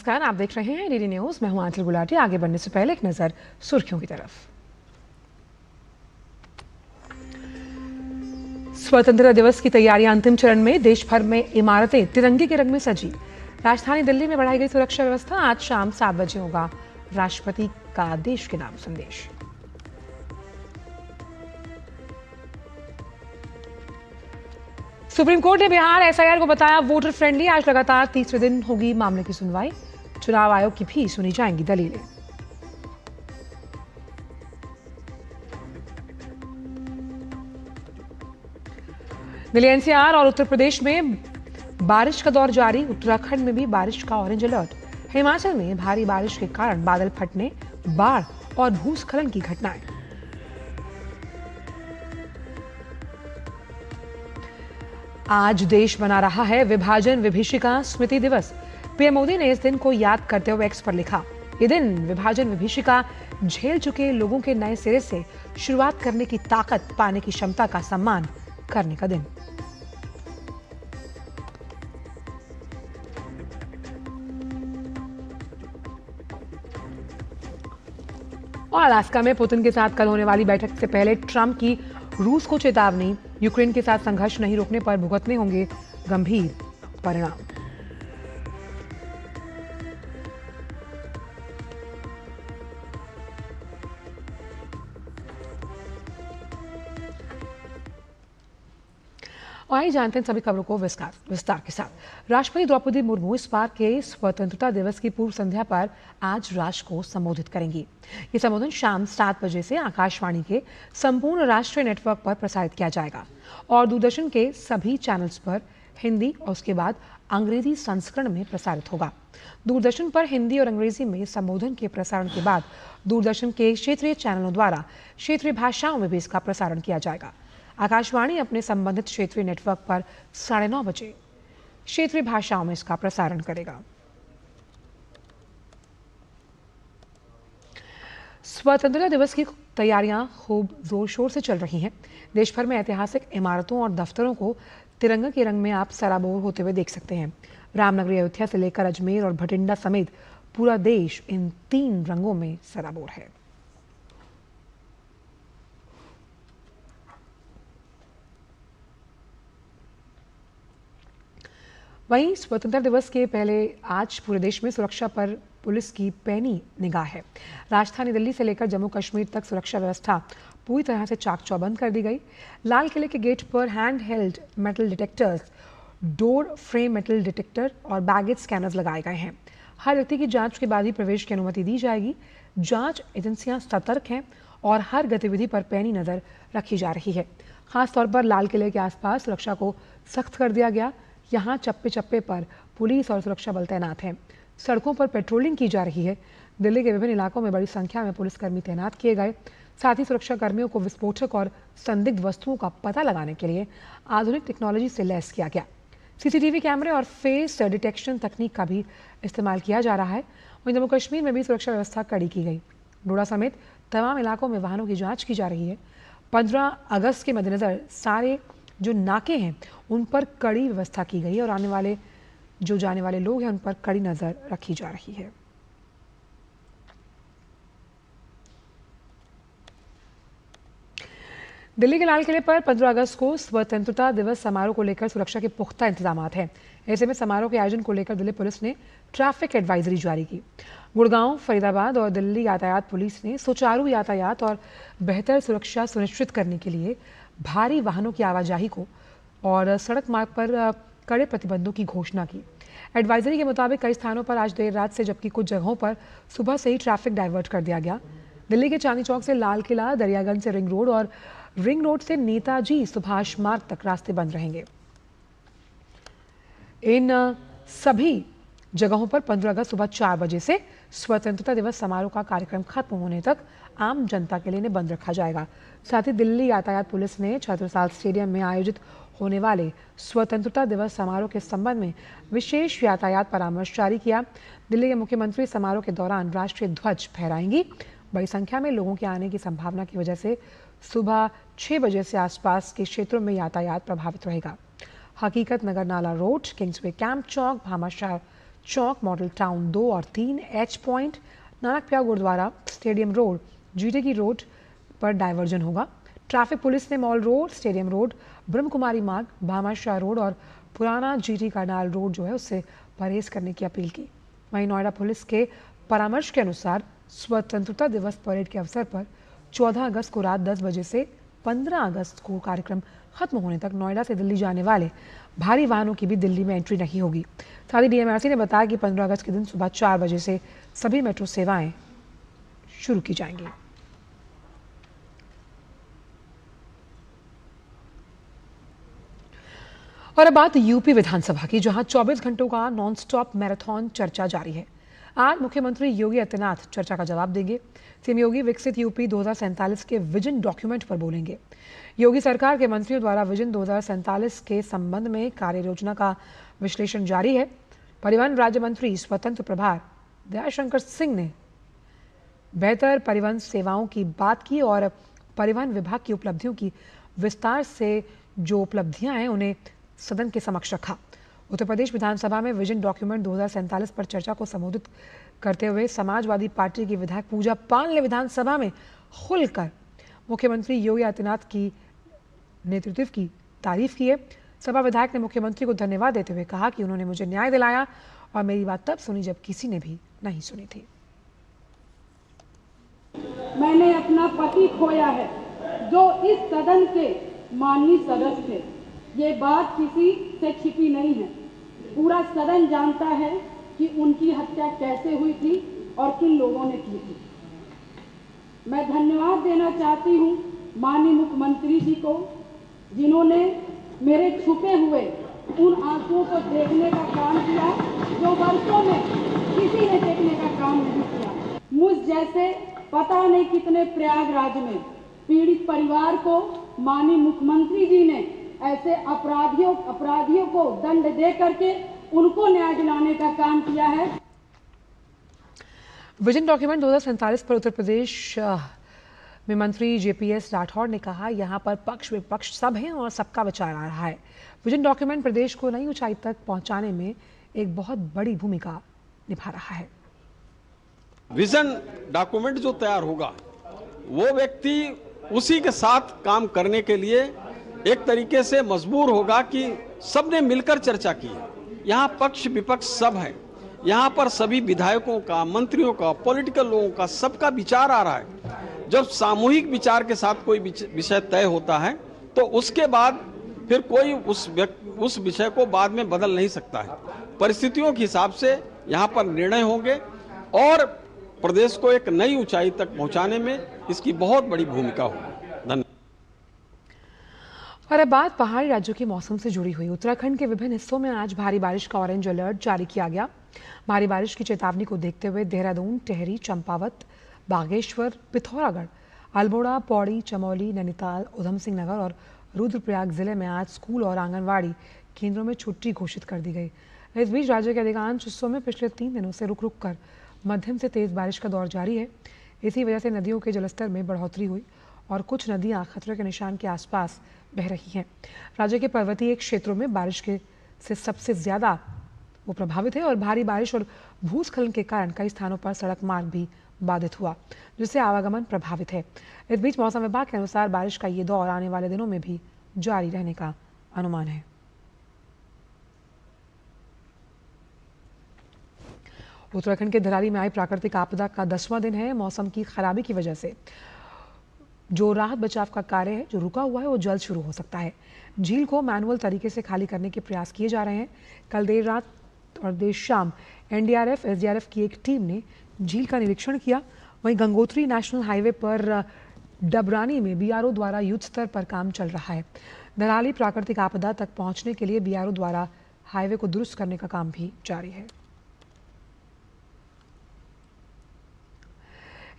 नमस्कार, आप देख रहे हैं डीडी न्यूज। मैं हूं आंचल गुलाटी। आगे बढ़ने से पहले एक नजर सुर्खियों की तरफ। स्वतंत्रता दिवस की तैयारियां अंतिम चरण में। देश भर में इमारतें तिरंगे के रंग में सजी। राजधानी दिल्ली में बढ़ाई गई सुरक्षा व्यवस्था। आज शाम 7 बजे होगा राष्ट्रपति का देश के नाम संदेश। सुप्रीम कोर्ट ने बिहार एसआईआर को बताया वोटर फ्रेंडली। आज लगातार तीसरे दिन होगी मामले की सुनवाई। चुनाव आयोग की भी सुनी जाएंगी दलीलें। दिल्ली एनसीआर और उत्तर प्रदेश में बारिश का दौर जारी। उत्तराखंड में भी बारिश का ऑरेंज अलर्ट। हिमाचल में भारी बारिश के कारण बादल फटने, बाढ़ और भूस्खलन की घटनाएं। आज देश मना रहा है विभाजन विभीषिका स्मृति दिवस। पीएम मोदी ने इस दिन को याद करते हुए एक्स पर लिखा, ये दिन विभाजन विभीषिका झेल चुके लोगों के नए सिरे से शुरुआत करने की ताकत पाने की क्षमता का सम्मान करने का दिन। और अलास्का में पुतिन के साथ कल होने वाली बैठक से पहले ट्रंप की रूस को चेतावनी। यूक्रेन के साथ संघर्ष नहीं रोकने पर भुगतने होंगे गंभीर परिणाम। और आइए जानते हैं सभी खबरों को विस्तार के साथ। राष्ट्रपति द्रौपदी मुर्मू इस बार के स्वतंत्रता दिवस की पूर्व संध्या पर आज राष्ट्र को संबोधित करेंगी। ये संबोधन शाम 7 बजे से आकाशवाणी के संपूर्ण राष्ट्रीय नेटवर्क पर प्रसारित किया जाएगा और दूरदर्शन के सभी चैनल्स पर हिंदी और उसके बाद अंग्रेजी संस्करण में प्रसारित होगा। दूरदर्शन पर हिंदी और अंग्रेजी में संबोधन के प्रसारण के बाद दूरदर्शन के क्षेत्रीय चैनलों द्वारा क्षेत्रीय भाषाओं में भी इसका प्रसारण किया जाएगा। आकाशवाणी अपने संबंधित क्षेत्रीय नेटवर्क पर 9:30 बजे क्षेत्रीय भाषाओं में इसका प्रसारण करेगा। स्वतंत्रता दिवस की तैयारियां खूब जोर शोर से चल रही हैं। देश भर में ऐतिहासिक इमारतों और दफ्तरों को तिरंगे के रंग में आप सराबोर होते हुए देख सकते हैं। रामनगरी अयोध्या से लेकर अजमेर और भटिंडा समेत पूरा देश इन 3 रंगों में सराबोर है। वहीं स्वतंत्रता दिवस के पहले आज पूरे देश में सुरक्षा पर पुलिस की पैनी निगाह है। राजधानी दिल्ली से लेकर जम्मू कश्मीर तक सुरक्षा व्यवस्था पूरी तरह से चाक चौबंद कर दी गई। लाल किले के गेट पर hand held metal detectors, door frame metal detector और बैगेज स्कैनर्स लगाए गए हैं। हर व्यक्ति की जांच के बाद ही प्रवेश की अनुमति दी जाएगी। जांच एजेंसियां सतर्क हैं और हर गतिविधि पर पैनी नजर रखी जा रही है। खासतौर पर लाल किले के आसपास सुरक्षा को सख्त कर दिया गया। यहाँ चप्पे चप्पे पर पुलिस और सुरक्षा बल तैनात हैं। सड़कों पर पेट्रोलिंग की जा रही है। दिल्ली के विभिन्न इलाकों में बड़ी संख्या में पुलिसकर्मी तैनात किए गए। साथ ही सुरक्षा कर्मियों को विस्फोटक और संदिग्ध वस्तुओं का पता लगाने के लिए आधुनिक टेक्नोलॉजी से लैस किया गया। सीसीटीवी कैमरे और फेस डिटेक्शन तकनीक का भी इस्तेमाल किया जा रहा है। वहीं जम्मू कश्मीर में भी सुरक्षा व्यवस्था कड़ी की गई। डोडा समेत तमाम इलाकों में वाहनों की जाँच की जा रही है। 15 अगस्त के मद्देनजर सारे जो नाके हैं उन पर कड़ी व्यवस्था की गई है और जाने वाले लोग हैं उन पर कड़ी नजर रखी जा रही है। दिल्ली के लाल किले पर 15 अगस्त को स्वतंत्रता दिवस समारोह को लेकर सुरक्षा के पुख्ता इंतजाम हैं। ऐसे में समारोह के आयोजन को लेकर दिल्ली पुलिस ने ट्रैफिक एडवाइजरी जारी की। गुड़गांव, फरीदाबाद और दिल्ली यातायात पुलिस ने सुचारू यातायात और बेहतर सुरक्षा सुनिश्चित करने के लिए भारी वाहनों की आवाजाही को और सड़क मार्ग पर कड़े प्रतिबंधों की घोषणा की। एडवाइजरी के मुताबिक कई स्थानों पर आज देर रात से जबकि कुछ जगहों पर सुबह से ही ट्रैफिक डाइवर्ट कर दिया गया। दिल्ली के चांदनी चौक से लाल किला, दरियागंज से रिंग रोड और रिंग रोड से नेताजी सुभाष मार्ग तक रास्ते बंद रहेंगे। इन सभी जगहों पर 15 अगस्त सुबह 4 बजे से स्वतंत्रता दिवस समारोह का कार्यक्रम खत्म होने तक आम जनता के लिए बंद रखा जाएगा। साथ ही दिल्ली यातायात पुलिस ने छत्रसाल स्टेडियम में आयोजित होने वाले स्वतंत्रता दिवस समारोह के संबंध में विशेष यातायात परामर्श जारी किया। दिल्ली के मुख्यमंत्री समारोह के दौरान राष्ट्रीय ध्वज फहराएंगी। बड़ी संख्या में लोगों के आने की संभावना की वजह से सुबह 6 बजे से आसपास के क्षेत्रों में यातायात प्रभावित रहेगा। हकीकत नगर नाला रोड, किंग्सवे कैंप चौक, भामाशाह चौक, मॉडल टाउन 2 और 3, एच पॉइंट, नानक प्यार गुरुद्वारा, स्टेडियम रोड, जीटीकी रोड पर डायवर्जन होगा। ट्रैफिक पुलिस ने mall road, stadium road, Brahma Kumari मार्ग, भामाशाह रोड और पुराना जीटी करनाल रोड जो है उससे परहेज करने की अपील की। वहीं नोएडा पुलिस के परामर्श के अनुसार स्वतंत्रता दिवस परेड के अवसर पर 14 अगस्त को रात 10 बजे से 15 अगस्त को कार्यक्रम खत्म होने तक नोएडा से दिल्ली जाने वाले भारी वाहनों की भी दिल्ली में एंट्री नहीं होगी। साथ ही डीएमआरसी ने बताया कि 15 अगस्त के दिन सुबह 4 बजे से सभी मेट्रो सेवाएं शुरू की जाएंगी। और अब बात यूपी विधानसभा की, जहां 24 घंटों का नॉनस्टॉप मैराथन चर्चा जारी है। आज मुख्यमंत्री योगी आदित्यनाथ चर्चा का जवाब देंगे। सीएम योगी विकसित यूपी 2047 के विजन डॉक्यूमेंट पर बोलेंगे। योगी सरकार के मंत्रियों द्वारा विजन 2047 के संबंध में कार्य योजना का विश्लेषण जारी है। परिवहन राज्य मंत्री स्वतंत्र प्रभार दयाशंकर सिंह ने बेहतर परिवहन सेवाओं की बात की और परिवहन विभाग की उपलब्धियों की विस्तार से जो उपलब्धियां हैं उन्हें सदन के समक्ष रखा। उत्तर प्रदेश विधानसभा में विजन डॉक्यूमेंट 2047 पर चर्चा को संबोधित करते हुए समाजवादी पार्टी की विधायक पूजा पाल ने विधानसभा में खुलकर मुख्यमंत्री योगी आदित्यनाथ की नेतृत्व की तारीफ की है। सभा विधायक ने मुख्यमंत्री को धन्यवाद देते हुए कहा कि उन्होंने मुझे न्याय दिलाया और मेरी बात तब सुनी जब किसी ने भी नहीं सुनी थी। मैंने अपना पति खोया है जो इस सदन के माननीय सदस्य थे। ये बात किसी से छिपी नहीं है। पूरा सदन जानता है कि उनकी हत्या कैसे हुई थी और किन लोगों ने की थी। मैं धन्यवाद देना चाहती हूँ माननीय मुख्यमंत्री जी को, जिन्होंने मेरे छुपे हुए उन आंसुओं को देखने का काम किया जो वर्षों में किसी ने देखने का काम नहीं किया। मुझ जैसे पता नहीं कितने प्रयागराज में पीड़ित परिवार को माननीय मुख्यमंत्री जी ने ऐसे अपराधियों को दंड दे करके उनको न्याय दिलाने का काम किया है। विजन डॉक्यूमेंट 2047 पर उत्तर प्रदेश में मंत्री जेपीएस राठौड़ ने कहा, यहां पर पक्ष विपक्ष सब हैं और सबका विचार आ रहा है। विजन डॉक्यूमेंट प्रदेश को नई ऊंचाई तक पहुंचाने में एक बहुत बड़ी भूमिका निभा रहा है। विजन डॉक्यूमेंट जो तैयार होगा वो व्यक्ति उसी के साथ काम करने के लिए एक तरीके से मजबूर होगा कि सबने मिलकर चर्चा की है। यहाँ पक्ष विपक्ष सब है, यहाँ पर सभी विधायकों का, मंत्रियों का, पॉलिटिकल लोगों का, सबका विचार आ रहा है। जब सामूहिक विचार के साथ कोई विषय तय होता है तो उसके बाद फिर कोई उस विषय को बाद में बदल नहीं सकता है। परिस्थितियों के हिसाब से यहाँ पर निर्णय होंगे और प्रदेश को एक नई ऊंचाई तक पहुंचाने में इसकी बहुत बड़ी भूमिका होगी। धन्यवाद। और अब बात पहाड़ी राज्यों के मौसम से जुड़ी हुई। उत्तराखंड के विभिन्न हिस्सों में आज भारी बारिश का ऑरेंज अलर्ट जारी किया गया। भारी बारिश की चेतावनी को देखते हुए देहरादून, टेहरी, चंपावत, बागेश्वर, पिथौरागढ़, अल्मोड़ा, पौड़ी, चमोली, नैनीताल, उधम सिंह नगर और रुद्रप्रयाग जिले में आज स्कूल और आंगनवाड़ी केंद्रों में छुट्टी घोषित कर दी गई। इस बीच राज्य के अधिकांश हिस्सों में पिछले 3 दिनों से रुक रुक कर मध्यम से तेज बारिश का दौर जारी है। इसी वजह से नदियों के जलस्तर में बढ़ोतरी हुई और कुछ नदियां खतरे के निशान के आसपास बह रही हैं। राज्य के पर्वतीय क्षेत्रों में बारिश से सबसे ज्यादा वो प्रभावित है और भारी बारिश और भूस्खलन के कारण कई स्थानों पर सड़क मार्ग भी बाधित हुआ, जिससे आवागमन प्रभावित है। इस बीच मौसम विभाग के अनुसार बारिश का ये दौर आने वाले दिनों में भी जारी रहने का अनुमान है। उत्तराखंड के धराली में आई प्राकृतिक आपदा का 10वां दिन है। मौसम की खराबी की वजह से जो राहत बचाव का कार्य है जो रुका हुआ है वो जल्द शुरू हो सकता है। झील को मैनुअल तरीके से खाली करने के प्रयास किए जा रहे हैं। कल देर रात और देर शाम एनडीआरएफ, एसडीआरएफ की एक टीम ने झील का निरीक्षण किया। वहीं गंगोत्री नेशनल हाईवे पर डबरानी में बीआरओ द्वारा युद्ध स्तर पर काम चल रहा है। धराली प्राकृतिक आपदा तक पहुंचने के लिए बीआरओ द्वारा हाईवे को दुरुस्त करने का काम भी जारी है।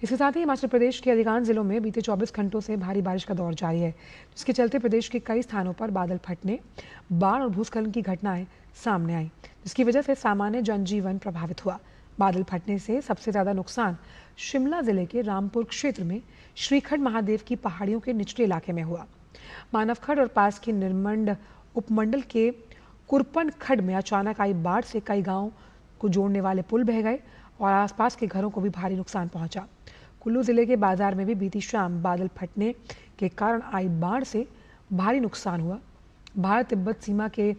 इसके साथ ही हिमाचल प्रदेश के अधिकांश जिलों में बीते 24 घंटों से भारी बारिश का दौर जारी है, जिसके चलते प्रदेश के कई स्थानों पर बादल फटने, बाढ़ और भूस्खलन की घटनाएं सामने आई, जिसकी वजह से सामान्य जनजीवन प्रभावित हुआ। बादल फटने से सबसे ज्यादा नुकसान शिमला जिले के रामपुर क्षेत्र में श्रीखंड महादेव की पहाड़ियों के निचले इलाके में हुआ। मानवखंड और पास की निर्मंड उपमंडल के कुरपन खड्ड में अचानक आई बाढ़ से कई गांव को जोड़ने वाले पुल बह गए और आसपास के घरों को भी भारी नुकसान पहुंचा। कुल्लू जिले के बाजार में भी बीती शाम बादल फटने के कारण आई बाढ़ से भारी नुकसान हुआ। भारत तिब्बत सीमा के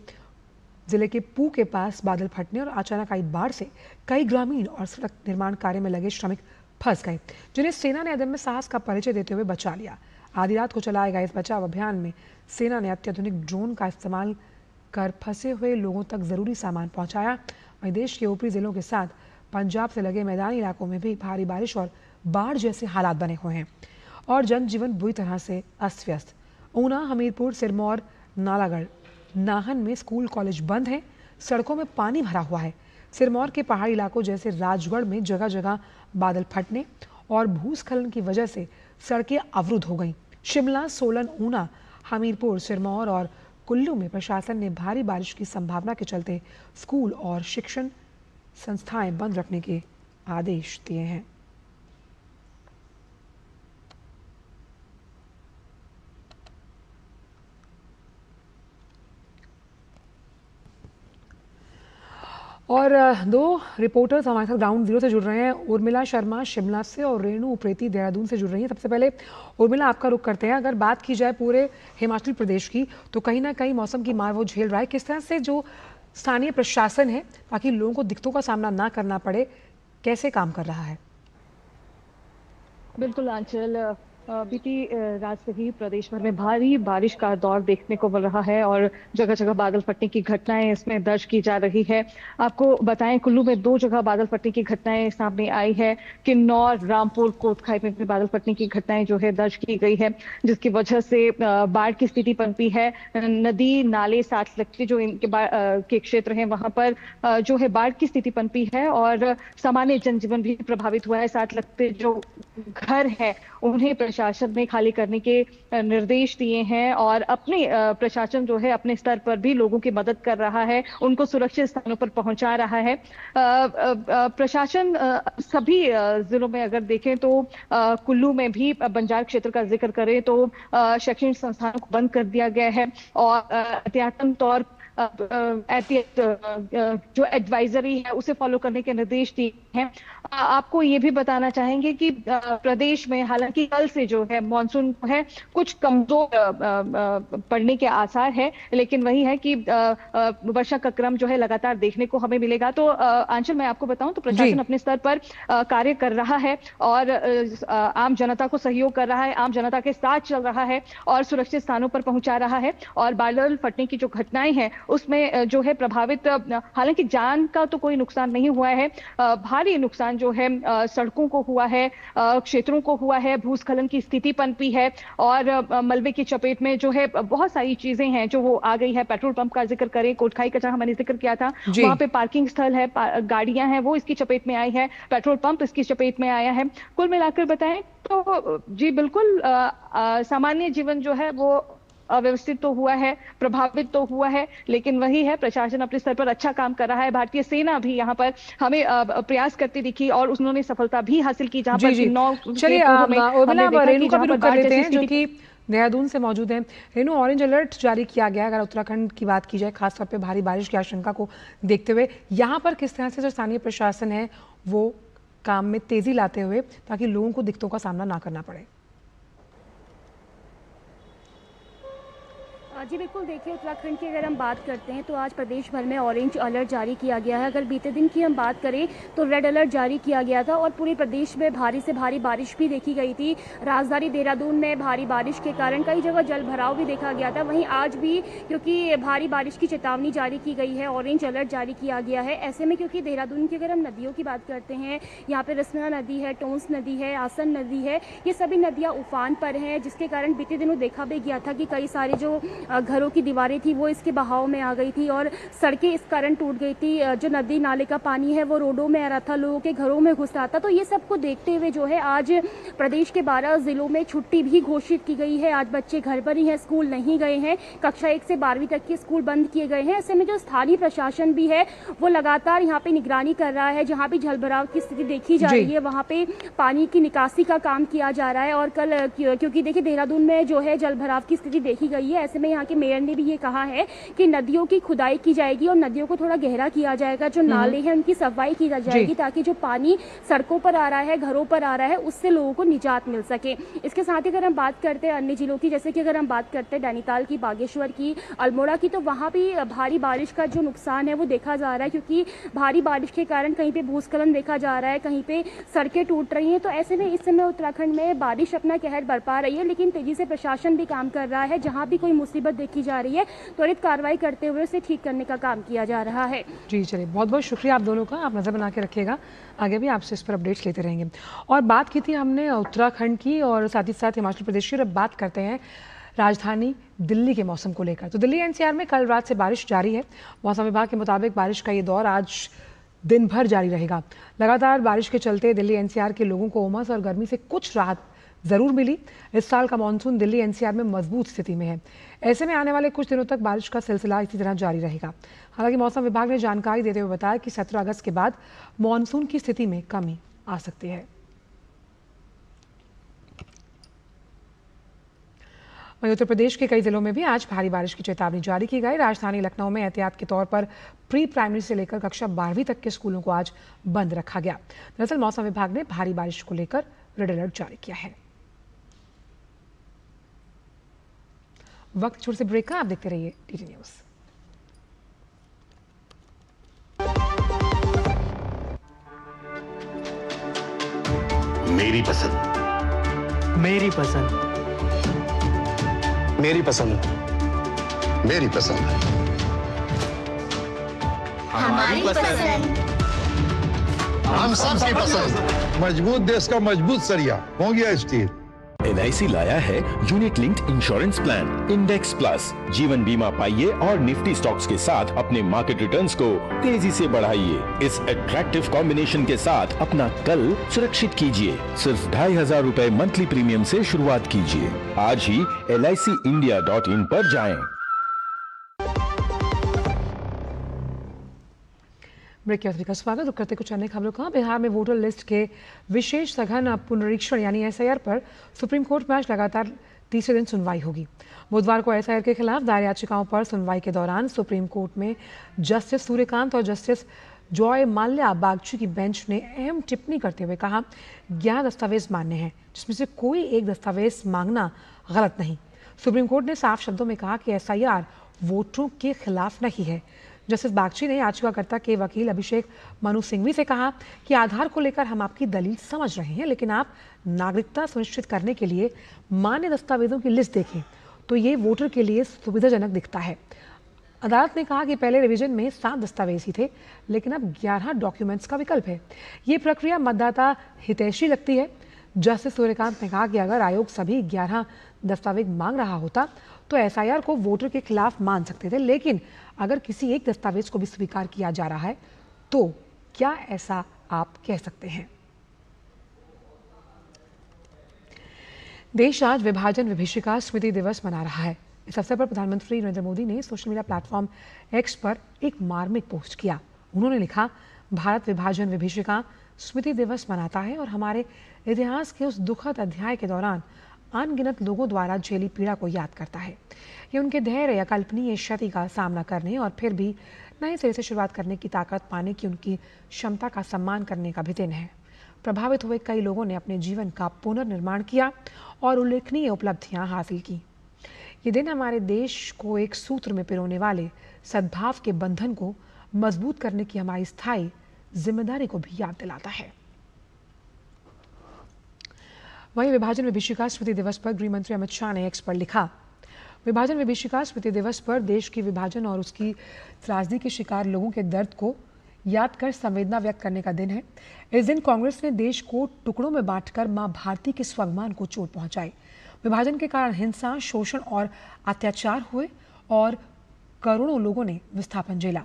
जिले के पू के पास बादल फटने और अचानक आई बाढ़ से कई ग्रामीण और सड़क निर्माण कार्य में लगे श्रमिक फंस गए, जिन्हें सेना ने अदम्य साहस का परिचय देते हुए बचा लिया। आधी रात को चलाए गए इस बचाव अभियान में सेना ने अत्याधुनिक ड्रोन का इस्तेमाल कर फंसे हुए लोगों तक जरूरी सामान पहुंचाया। वहीं देश के ऊपरी जिलों के साथ पंजाब से लगे मैदानी इलाकों में भी भारी बारिश और बाढ़ जैसे हालात बने हुए हैं और जनजीवन बुरी तरह से अस्त व्यस्त। ऊना, हमीरपुर, सिरमौर, नालागढ़, नाहन में स्कूल कॉलेज बंद हैं। सड़कों में पानी भरा हुआ है। सिरमौर के पहाड़ी इलाकों जैसे राजगढ़ में जगह जगह बादल फटने और भूस्खलन की वजह से सड़कें अवरुद्ध हो गईं। शिमला, सोलन, ऊना, हमीरपुर, सिरमौर और कुल्लू में प्रशासन ने भारी बारिश की संभावना के चलते स्कूल और शिक्षण संस्थाएं बंद रखने के आदेश दिए हैं। और दो रिपोर्टर्स हमारे साथ ग्राउंड जीरो से जुड़ रहे हैं। उर्मिला शर्मा शिमला से और रेणु उप्रेती देहरादून से जुड़ रही हैं। सबसे पहले उर्मिला, आपका रुख करते हैं। अगर बात की जाए पूरे हिमाचल प्रदेश की, तो कहीं ना कहीं मौसम की मार वो झेल रहा है। किस तरह से जो स्थानीय प्रशासन है, ताकि लोगों को दिक्कतों का सामना ना करना पड़े, कैसे काम कर रहा है? बिल्कुल आंचल, बीती रात से ही प्रदेश भर में भारी बारिश का दौर देखने को मिल रहा है और जगह जगह बादल फटने की घटनाएं इसमें दर्ज की जा रही है। आपको बताएं, कुल्लू में 2 जगह बादल फटने की घटनाएं सामने आई है। किन्नौर, रामपुर, कोटखाई में भी बादल फटने की घटनाएं जो है दर्ज की गई है, जिसकी वजह से बाढ़ की स्थिति पनपी है। नदी नाले साथ लगते जो इनके के क्षेत्र हैं, वहां पर जो है बाढ़ की स्थिति पनपी है और सामान्य जनजीवन भी प्रभावित हुआ है। साथ लगते जो घर है उन्हें प्रशासन ने खाली करने के निर्देश दिए हैं और अपने प्रशासन जो है अपने स्तर पर भी लोगों की मदद कर रहा है, उनको सुरक्षित स्थानों पर पहुंचा रहा है। प्रशासन सभी जिलों में अगर देखें तो कुल्लू में भी बंजार क्षेत्र का जिक्र करें तो शैक्षणिक संस्थानों को बंद कर दिया गया है और एहतियातन तौर जो एडवाइजरी है उसे फॉलो करने के निर्देश दिए हैं। आपको ये भी बताना चाहेंगे कि प्रदेश में हालांकि कल से जो है मानसून है कुछ कमजोर पड़ने के आसार है, लेकिन वही है कि वर्षा का क्रम जो है लगातार देखने को हमें मिलेगा। तो आंचल, मैं आपको बताऊं तो प्रशासन अपने स्तर पर कार्य कर रहा है और आम जनता को सहयोग कर रहा है, आम जनता के साथ चल रहा है और सुरक्षित स्थानों पर पहुंचा रहा है। और बादल फटने की जो घटनाएं हैं उसमें जो है प्रभावित, हालांकि जान का तो कोई नुकसान नहीं हुआ है, भारी नुकसान जो है सड़कों को हुआ है, क्षेत्रों को हुआ है, भूस्खलन की स्थिति पनपी है और मलबे की चपेट में जो है बहुत सारी चीजें हैं जो वो आ गई है। पेट्रोल पंप का जिक्र करें, कोटखाई का जहां मैंने जिक्र किया था वहां पे पार्किंग स्थल है, गाड़ियां हैं वो इसकी चपेट में आई है, पेट्रोल पंप इसकी चपेट में आया है। कुल मिलाकर बताएं तो जी बिल्कुल सामान्य जीवन जो है वो अव्यवस्थित तो हुआ है, प्रभावित तो हुआ है, लेकिन वही है प्रशासन अपने स्तर पर अच्छा काम कर रहा है। भारतीय सेना भी यहाँ पर हमें प्रयास करती दिखी और उन्होंने सफलता भी हासिल की। जहाँ पर रेणु का भी रुख कर लेते हैं जो कि देहरादून से मौजूद हैं। रेणु, ऑरेंज अलर्ट जारी किया गया अगर उत्तराखंड की बात की जाए, खासतौर पे भारी बारिश की आशंका को देखते हुए, यहाँ पर किस तरह से जो स्थानीय प्रशासन है वो काम में तेजी लाते हुए ताकि लोगों को दिक्कतों का सामना ना करना पड़े? जी बिल्कुल, देखिए उत्तराखंड की अगर हम बात करते हैं तो आज प्रदेश भर में ऑरेंज अलर्ट जारी किया गया है। अगर बीते दिन की हम बात करें तो रेड अलर्ट जारी किया गया था और पूरे प्रदेश में भारी से भारी बारिश भी देखी गई थी। राजधानी देहरादून में भारी बारिश के कारण कई जगह जल भराव भी देखा गया था। वहीं आज भी क्योंकि भारी बारिश की चेतावनी जारी की गई है, ऑरेंज अलर्ट जारी किया गया है। ऐसे में क्योंकि देहरादून की अगर हम नदियों की बात करते हैं, यहाँ पे रसना नदी है, टोंस नदी है, आसन नदी है, ये सभी नदियाँ उफान पर हैं, जिसके कारण बीते दिनों देखा भी गया था कि कई सारे जो घरों की दीवारें थी वो इसके बहाव में आ गई थी और सड़कें इस कारण टूट गई थी। जो नदी नाले का पानी है वो रोडों में आ रहा था, लोगों के घरों में घुस रहा था। तो ये सब को देखते हुए जो है आज प्रदेश के 12 जिलों में छुट्टी भी घोषित की गई है। आज बच्चे घर पर ही हैं, स्कूल नहीं गए हैं। कक्षा 1 से 12वीं तक के स्कूल बंद किए गए हैं। ऐसे में जो स्थानीय प्रशासन भी है वो लगातार यहाँ पे निगरानी कर रहा है। जहाँ भी जलभराव की स्थिति देखी जा रही है वहाँ पे पानी की निकासी का काम किया जा रहा है। और कल क्योंकि देखिए देहरादून में जो है जलभराव की स्थिति देखी गई है, ऐसे में यहाँ यहाँ के मेयर ने भी ये कहा है कि नदियों की खुदाई की जाएगी और नदियों को थोड़ा गहरा किया जाएगा, जो नाले हैं उनकी सफाई की जाएगी, ताकि जो पानी सड़कों पर आ रहा है, घरों पर आ रहा है, उससे लोगों को निजात मिल सके। इसके साथ ही अगर हम बात करते हैं अन्य जिलों की, जैसे कि अगर हम बात करते हैं नैनीताल की, बागेश्वर की, अल्मोड़ा की, तो वहाँ भी भारी बारिश का जो नुकसान है वो देखा जा रहा है, क्योंकि भारी बारिश के कारण कहीं पे भूस्खलन देखा जा रहा है, कहीं पे सड़कें टूट रही हैं। तो ऐसे में इस समय उत्तराखंड में बारिश अपना कहर बरपा रही है, लेकिन तेजी से प्रशासन भी काम कर रहा है। जहां भी कोई मुसीबत देखी जा रही है त्वरित कार्रवाई करते हुए उसे ठीक करने का काम किया जा रहा है। जी चलिए, बहुत बहुत शुक्रिया आप दोनों का, आप नज़र बना के रखिएगा, आगे भी आपसे इस पर अपडेट्स लेते रहेंगे। और बात की थी हमने उत्तराखंड की और साथ ही साथ हिमाचल प्रदेश की, और अब बात करते हैं राजधानी दिल्ली के मौसम को लेकर। तो दिल्ली एनसीआर में कल रात से बारिश जारी है। मौसम विभाग के मुताबिक बारिश का ये दौर आज दिन भर जारी रहेगा। लगातार बारिश के चलते दिल्ली एनसीआर के लोगों को उमस और गर्मी से कुछ राहत जरूर मिली। इस साल का मानसून दिल्ली एनसीआर में मजबूत स्थिति में है। ऐसे में आने वाले कुछ दिनों तक बारिश का सिलसिला इसी तरह जारी रहेगा। हालांकि मौसम विभाग ने जानकारी देते हुए बताया कि 17 अगस्त के बाद मानसून की स्थिति में कमी आ सकती है। वहीं उत्तर प्रदेश के कई जिलों में भी आज भारी बारिश की चेतावनी जारी की गई। राजधानी लखनऊ में एहतियात के तौर पर प्री प्राइमरी से लेकर कक्षा 12वीं तक के स्कूलों को आज बंद रखा गया। दरअसल मौसम विभाग ने भारी बारिश को लेकर रेड अलर्ट जारी किया है। वक्त छोटे से ब्रेक का, आप देखते रहिए टीटी न्यूज़। मेरी पसंद, मेरी पसंद, मेरी पसंद, मेरी पसंद, हमारी पसंद, हम सबकी पसंद। मजबूत देश का मजबूत सरिया हो गया स्टील। LIC लाया है unit linked insurance plan index plus. जीवन बीमा पाइए और निफ्टी स्टॉक्स के साथ अपने मार्केट रिटर्न्स को तेजी से बढ़ाइए। इस अट्रैक्टिव कॉम्बिनेशन के साथ अपना कल सुरक्षित कीजिए। सिर्फ 2,500 रुपए मंथली प्रीमियम से शुरुआत कीजिए। आज ही LICindia.in पर जाएं। ब्रेक के बाद का स्वागत करते कुछ अन्य खबरों का। बिहार में वोटर लिस्ट के विशेष सघन पुनरीक्षण यानी SIR पर सुप्रीम कोर्ट में आज लगातार तीसरे दिन सुनवाई होगी। बुधवार को SIR के खिलाफ दायर याचिकाओं पर सुनवाई के दौरान सुप्रीम कोर्ट में जस्टिस सूर्यकांत और जस्टिस जॉय माल्या बागची की बेंच ने अहम टिप्पणी करते हुए कहा, 11 दस्तावेज मान्य हैं, जिसमें से कोई एक दस्तावेज मांगना गलत नहीं। सुप्रीम कोर्ट ने साफ शब्दों में कहा कि SIR वोटरों के खिलाफ नहीं है। जस्टिस बागची ने याचिकाकर्ता के वकील अभिषेक मनु सिंघवी से कहा कि आधार को लेकर हम आपकी दलील समझ रहे हैं, लेकिन आप नागरिकता सुनिश्चित करने के लिए मान्य दस्तावेजों की लिस्ट देखें तो ये वोटर के लिए सुविधाजनक दिखता है। अदालत ने कहा कि पहले रिवीजन में 7 दस्तावेज ही थे, लेकिन अब 11 डॉक्यूमेंट्स का विकल्प है। ये प्रक्रिया मतदाता हितैषी लगती है। जस्टिस सूर्यकांत ने कहा कि अगर आयोग सभी 11 दस्तावेज मांग रहा होता तो SIR को वोटर के खिलाफ मान सकते थे, लेकिन अगर किसी एक दस्तावेज को भी स्वीकार किया जा रहा है तो क्या ऐसा आप कह सकते हैं? देश आज विभाजन विभीषिका स्मृति दिवस मना रहा है। इस अवसर पर प्रधानमंत्री नरेंद्र मोदी ने सोशल मीडिया प्लेटफॉर्म X पर एक मार्मिक पोस्ट किया। उन्होंने लिखा, भारत विभाजन विभीषिका स्मृति दिवस मनाता है और हमारे इतिहास के उस दुखद अध्याय के दौरान अनगिनत लोगों द्वारा झेली पीड़ा को याद करता है। ये उनके धैर्य, अकल्पनीय क्षति का सामना करने और फिर भी नए सिरे से शुरुआत करने की ताकत पाने की उनकी क्षमता का सम्मान करने का भी दिन है। प्रभावित हुए कई लोगों ने अपने जीवन का पुनर्निर्माण किया और उल्लेखनीय उपलब्धियां हासिल की। ये दिन हमारे देश को एक सूत्र में पिरोने वाले सद्भाव के बंधन को मजबूत करने की हमारी स्थायी जिम्मेदारी को भी याद दिलाता है। वहीं विभाजन विभीषिका स्मृति दिवस पर गृह मंत्री अमित शाह ने X पर लिखा, विभाजन विभीषिका स्मृति दिवस पर देश की विभाजन और उसकी त्रासदी के शिकार लोगों के दर्द को याद कर संवेदना व्यक्त करने का दिन है। इस दिन कांग्रेस ने देश को टुकड़ों में बांटकर मां भारती के स्वाभिमान को चोट पहुंचाई। विभाजन के कारण हिंसा, शोषण और अत्याचार हुए और करोड़ों लोगों ने विस्थापन झेला।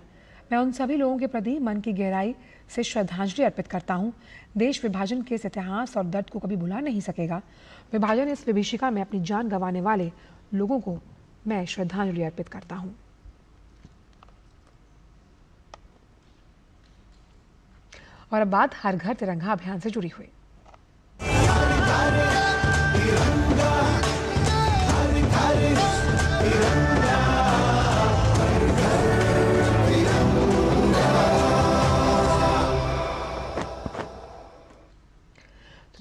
मैं उन सभी लोगों के प्रति मन की गहराई से श्रद्धांजलि अर्पित करता हूं। देश विभाजन के इस इतिहास और दर्द को कभी भुला नहीं सकेगा। विभाजन इस विभीषिका में अपनी जान गंवाने वाले लोगों को मैं श्रद्धांजलि अर्पित करता हूं। और अब बात हर घर तिरंगा अभियान से जुड़ी हुई। हर घर तिरंगा, हर घर तिरंगा।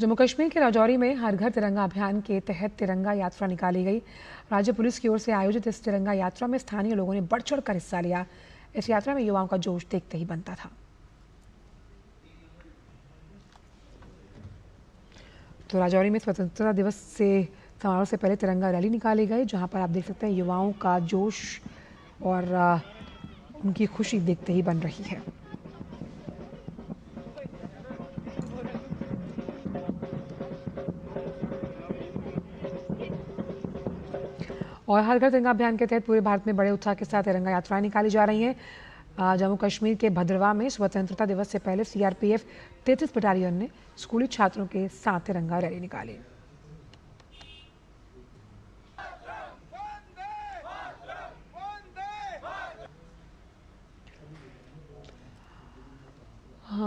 जम्मू कश्मीर के राजौरी में हर घर तिरंगा अभियान के तहत तिरंगा यात्रा निकाली गई। राज्य पुलिस की ओर से आयोजित इस तिरंगा यात्रा में स्थानीय लोगों ने बढ़ चढ़कर हिस्सा लिया। इस यात्रा में युवाओं का जोश देखते ही बनता था। तो राजौरी में स्वतंत्रता दिवस से समारोह से पहले तिरंगा रैली निकाली गई, जहां पर आप देख सकते हैं युवाओं का जोश और उनकी खुशी देखते ही बन रही है। और हर घर तिरंगा अभियान के तहत पूरे भारत में बड़े उत्साह के साथ तिरंगा यात्राएं निकाली जा रही हैं। जम्मू कश्मीर के भद्रवाह में स्वतंत्रता दिवस से पहले सीआरपीएफ 33 बटालियन ने स्कूली छात्रों के साथ तिरंगा रैली निकाली।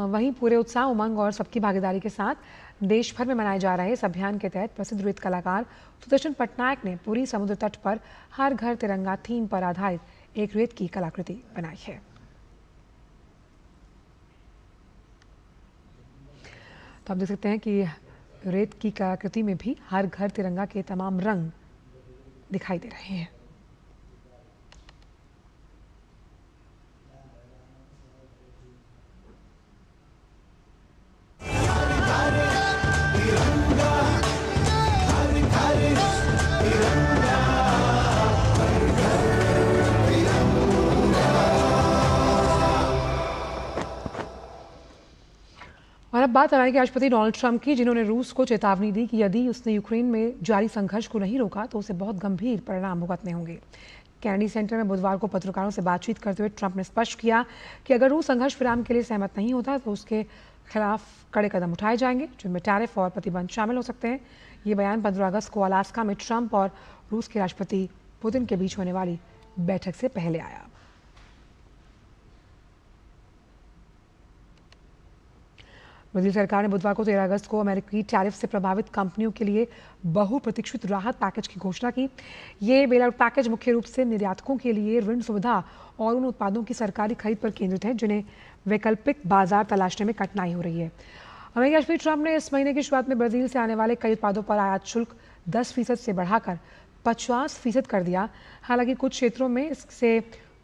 वहीं पूरे उत्साह, उमंग और सबकी भागीदारी के साथ देश भर में मनाए जा रहे इस अभियान के तहत प्रसिद्ध नृत्य कलाकार सुदर्शन पटनायक ने पूरी समुद्र तट पर हर घर तिरंगा थीम पर आधारित एक रेत की कलाकृति बनाई है। तो आप देख सकते हैं कि रेत की कलाकृति में भी हर घर तिरंगा के तमाम रंग दिखाई दे रहे हैं। और अब बात अमेरिकी राष्ट्रपति डोनाल्ड ट्रंप की, जिन्होंने रूस को चेतावनी दी कि यदि उसने यूक्रेन में जारी संघर्ष को नहीं रोका तो उसे बहुत गंभीर परिणाम भुगतने होंगे। कैनेडी सेंटर में बुधवार को पत्रकारों से बातचीत करते हुए ट्रंप ने स्पष्ट किया कि अगर रूस संघर्ष विराम के लिए सहमत नहीं होता तो उसके खिलाफ कड़े कदम उठाए जाएंगे, जिनमें टैरिफ और प्रतिबंध शामिल हो सकते हैं। ये बयान 15 अगस्त को अलास्का में ट्रंप और रूस के राष्ट्रपति पुतिन के बीच होने वाली बैठक से पहले आया। ब्राजील सरकार ने बुधवार को 13 अगस्त को अमेरिकी टैरिफ से प्रभावित कंपनियों के लिए बहुप्रतीक्षित राहत पैकेज की घोषणा की। ये बेल आउट पैकेज मुख्य रूप से निर्यातकों के लिए ऋण सुविधा और उन उत्पादों की सरकारी खरीद पर केंद्रित है जिन्हें वैकल्पिक बाजार तलाशने में कठिनाई हो रही है। अमेरिकी राष्ट्रपति ट्रंप ने इस महीने की शुरुआत में ब्राजील से आने वाले कई उत्पादों पर आयात शुल्क 10% से बढ़ाकर 50% कर दिया। हालांकि कुछ क्षेत्रों में इससे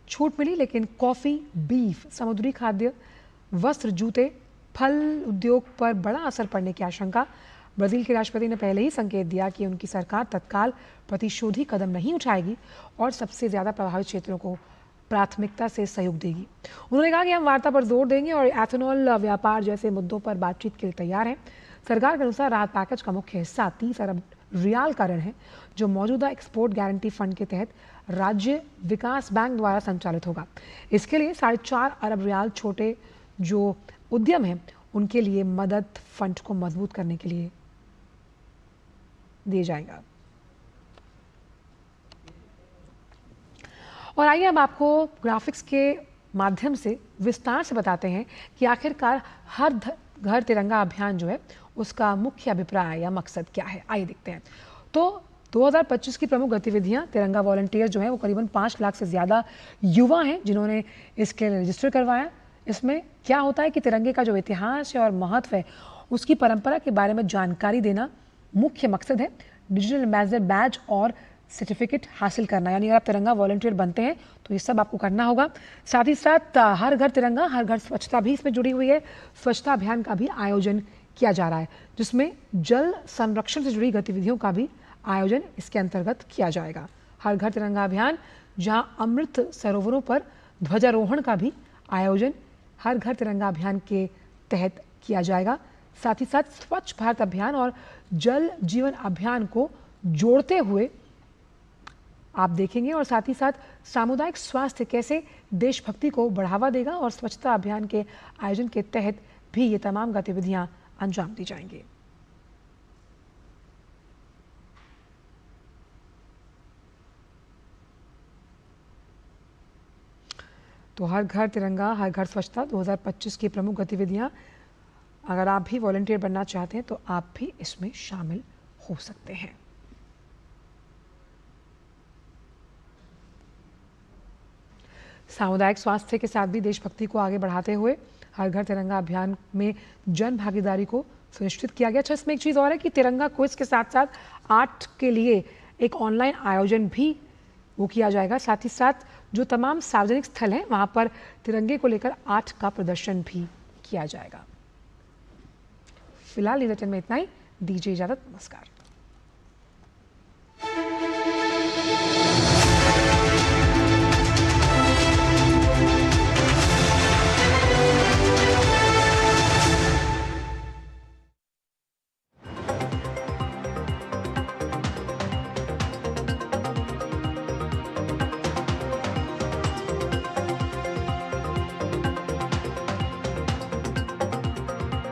छूट मिली, लेकिन कॉफी, बीफ, समुद्री खाद्य, वस्त्र, जूते, फल उद्योग पर बड़ा असर पड़ने की आशंका। ब्राजील के राष्ट्रपति ने पहले ही संकेत दिया कि उनकी सरकार तत्काल प्रतिशोधी कदम नहीं उठाएगी और सबसे ज्यादा प्रभावित क्षेत्रों को प्राथमिकता से सहयोग देगी। उन्होंने कहा कि हम वार्ता पर जोर देंगे और एथेनॉल व्यापार जैसे मुद्दों पर बातचीत के लिए तैयार हैं। सरकार के अनुसार राहत पैकेज का मुख्य हिस्सा 30 अरब रियाल का ऋण है, जो मौजूदा एक्सपोर्ट गारंटी फंड के तहत राज्य विकास बैंक द्वारा संचालित होगा। इसके लिए 4.5 अरब रियाल छोटे जो उद्यम है उनके लिए मदद फंड को मजबूत करने के लिए दिया जाएगा। और आइए अब आपको ग्राफिक्स के माध्यम से विस्तार से बताते हैं कि आखिरकार हर घर तिरंगा अभियान जो है उसका मुख्य अभिप्राय या मकसद क्या है। आइए देखते हैं। तो 2025 की प्रमुख गतिविधियां, तिरंगा वॉलंटियर जो है वो करीबन 5 लाख से ज़्यादा युवा हैं जिन्होंने इसके लिए रजिस्टर करवाया। इसमें क्या होता है कि तिरंगे का जो इतिहास है और महत्व है उसकी परंपरा के बारे में जानकारी देना मुख्य मकसद है। डिजिटल एम्बेसडर बैज और सर्टिफिकेट हासिल करना, यानी अगर आप तिरंगा वॉलंटियर बनते हैं तो ये सब आपको करना होगा। साथ ही साथ हर घर तिरंगा, हर घर स्वच्छता भी इसमें जुड़ी हुई है। स्वच्छता अभियान का भी आयोजन किया जा रहा है, जिसमें जल संरक्षण से जुड़ी गतिविधियों का भी आयोजन इसके अंतर्गत किया जाएगा। हर घर तिरंगा अभियान, जहां अमृत सरोवरों पर ध्वजारोहण का भी आयोजन हर घर तिरंगा अभियान के तहत किया जाएगा। साथ ही साथ स्वच्छ भारत अभियान और जल जीवन अभियान को जोड़ते हुए आप देखेंगे, और साथ ही साथ सामुदायिक स्वास्थ्य कैसे देशभक्ति को बढ़ावा देगा और स्वच्छता अभियान के आयोजन के तहत भी ये तमाम गतिविधियां अंजाम दी जाएंगी। तो हर घर तिरंगा, हर घर स्वच्छता 2025 की प्रमुख गतिविधियां, अगर आप भी वॉलंटियर बनना चाहते हैं तो आप भी इसमें शामिल हो सकते हैं। सामुदायिक स्वास्थ्य के साथ भी देशभक्ति को आगे बढ़ाते हुए हर घर तिरंगा अभियान में जन भागीदारी को सुनिश्चित किया गया। अच्छा, इसमें एक चीज़ और है कि तिरंगा क्विज के साथ साथ आर्ट के लिए एक ऑनलाइन आयोजन भी वो किया जाएगा। साथ ही साथ जो तमाम सार्वजनिक स्थल हैं वहाँ पर तिरंगे को लेकर आर्ट का प्रदर्शन भी किया जाएगा। फिलहाल न्यूज़ 18 में इतना ही। दीजिए इजाज़त, नमस्कार।